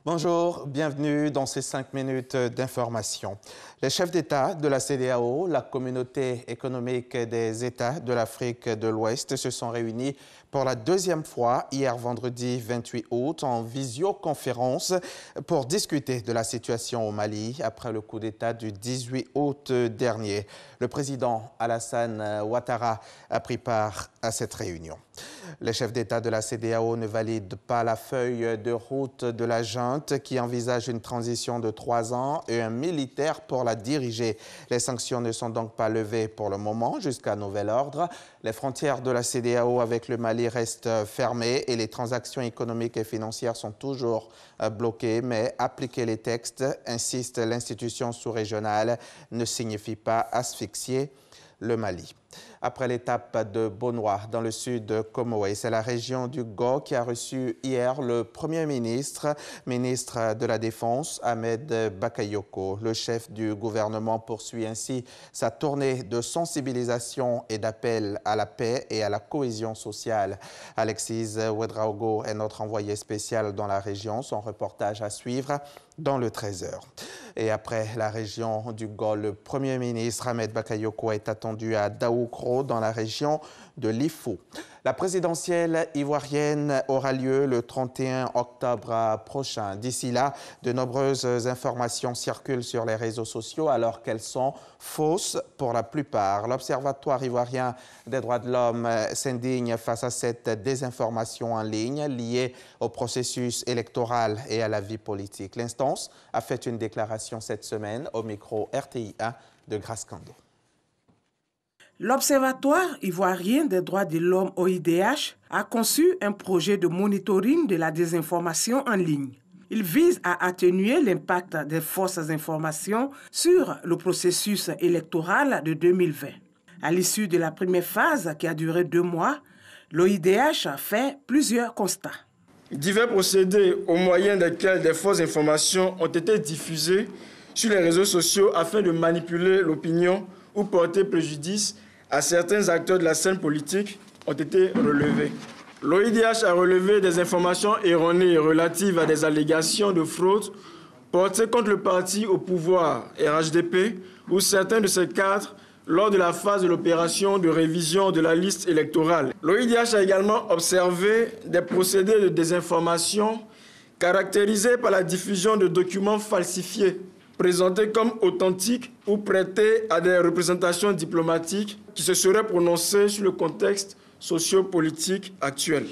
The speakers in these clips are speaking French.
Bonjour, bienvenue dans ces 5 minutes d'information. Les chefs d'État de la CEDEAO, la communauté économique des États de l'Afrique de l'Ouest, se sont réunis pour la deuxième fois hier vendredi 28 août en visioconférence pour discuter de la situation au Mali après le coup d'État du 18 août dernier. Le président Alassane Ouattara a pris part à cette réunion. Les chefs d'État de la CEDEAO ne valident pas la feuille de route de la junte qui envisage une transition de 3 ans et un militaire pour la diriger. Les sanctions ne sont donc pas levées pour le moment jusqu'à nouvel ordre. Les frontières de la CEDEAO avec le Mali restent fermées et les transactions économiques et financières sont toujours bloquées. Mais appliquer les textes, insiste l'institution sous-régionale, ne signifie pas asphyxier le Mali. Après l'étape de Bonoa, dans le sud de Comoé, c'est la région du Go qui a reçu hier le Premier ministre, ministre de la Défense, Ahmed Bakayoko. Le chef du gouvernement poursuit ainsi sa tournée de sensibilisation et d'appel à la paix et à la cohésion sociale. Alexis Ouedraogo est notre envoyé spécial dans la région. Son reportage à suivre dans le 13h. Et après la région du Go, le Premier ministre Ahmed Bakayoko est attendu à Daoukro, dans la région de l'Ifou. La présidentielle ivoirienne aura lieu le 31 octobre prochain. D'ici là, de nombreuses informations circulent sur les réseaux sociaux alors qu'elles sont fausses pour la plupart. L'Observatoire ivoirien des droits de l'homme s'indigne face à cette désinformation en ligne liée au processus électoral et à la vie politique. L'instance a fait une déclaration cette semaine au micro RTI1 de Grace Kando. L'Observatoire ivoirien des droits de l'homme OIDH a conçu un projet de monitoring de la désinformation en ligne. Il vise à atténuer l'impact des fausses informations sur le processus électoral de 2020. À l'issue de la première phase, qui a duré 2 mois, l'OIDH a fait plusieurs constats. Divers procédés au moyen desquels des fausses informations ont été diffusées sur les réseaux sociaux afin de manipuler l'opinion ou porter préjudice à certains acteurs de la scène politique ont été relevés. L'OIDH a relevé des informations erronées relatives à des allégations de fraude portées contre le parti au pouvoir RHDP ou certains de ses cadres lors de la phase de l'opération de révision de la liste électorale. L'OIDH a également observé des procédés de désinformation caractérisés par la diffusion de documents falsifiés, présentés comme authentiques ou prêtés à des représentations diplomatiques qui se seraient prononcées sur le contexte socio-politique actuel.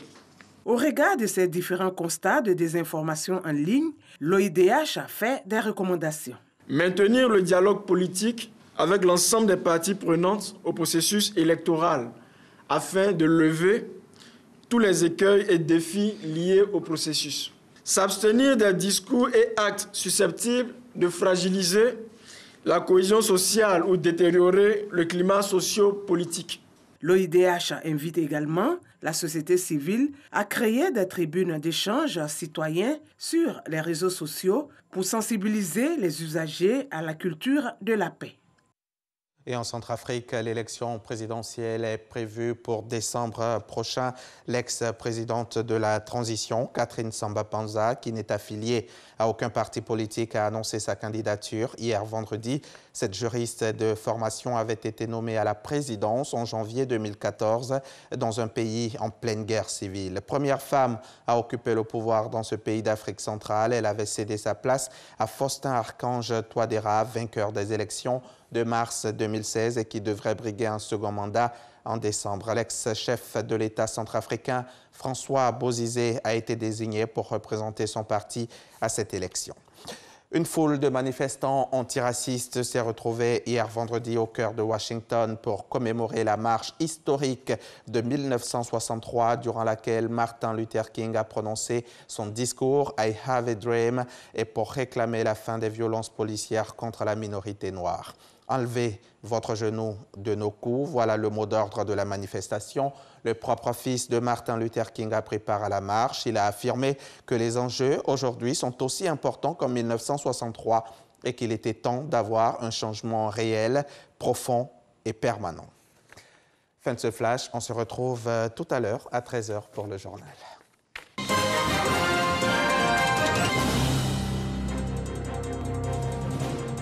Au regard de ces différents constats de désinformation en ligne, l'OIDH a fait des recommandations. Maintenir le dialogue politique avec l'ensemble des parties prenantes au processus électoral afin de lever tous les écueils et défis liés au processus. S'abstenir des discours et actes susceptibles de fragiliser la cohésion sociale ou détériorer le climat socio-politique. L'OIDH invite également la société civile à créer des tribunes d'échange citoyens sur les réseaux sociaux pour sensibiliser les usagers à la culture de la paix. Et en Centrafrique, l'élection présidentielle est prévue pour décembre prochain. L'ex-présidente de la transition, Catherine Samba-Panza, qui n'est affiliée à aucun parti politique, a annoncé sa candidature hier vendredi. Cette juriste de formation avait été nommée à la présidence en janvier 2014 dans un pays en pleine guerre civile. Première femme à occuper le pouvoir dans ce pays d'Afrique centrale, elle avait cédé sa place à Faustin Archange Touadéra, vainqueur des élections de mars 2016 et qui devrait briguer un second mandat en décembre. L'ex-chef de l'État centrafricain, François Bozizé, a été désigné pour représenter son parti à cette élection. Une foule de manifestants antiracistes s'est retrouvée hier vendredi au cœur de Washington pour commémorer la marche historique de 1963 durant laquelle Martin Luther King a prononcé son discours « I have a dream » et pour réclamer la fin des violences policières contre la minorité noire. Enlevez votre genou de nos coups, voilà le mot d'ordre de la manifestation. Le propre fils de Martin Luther King a pris part à la marche. Il a affirmé que les enjeux aujourd'hui sont aussi importants qu'en 1963 et qu'il était temps d'avoir un changement réel, profond et permanent. Fin de ce flash, on se retrouve tout à l'heure à 13h pour le journal.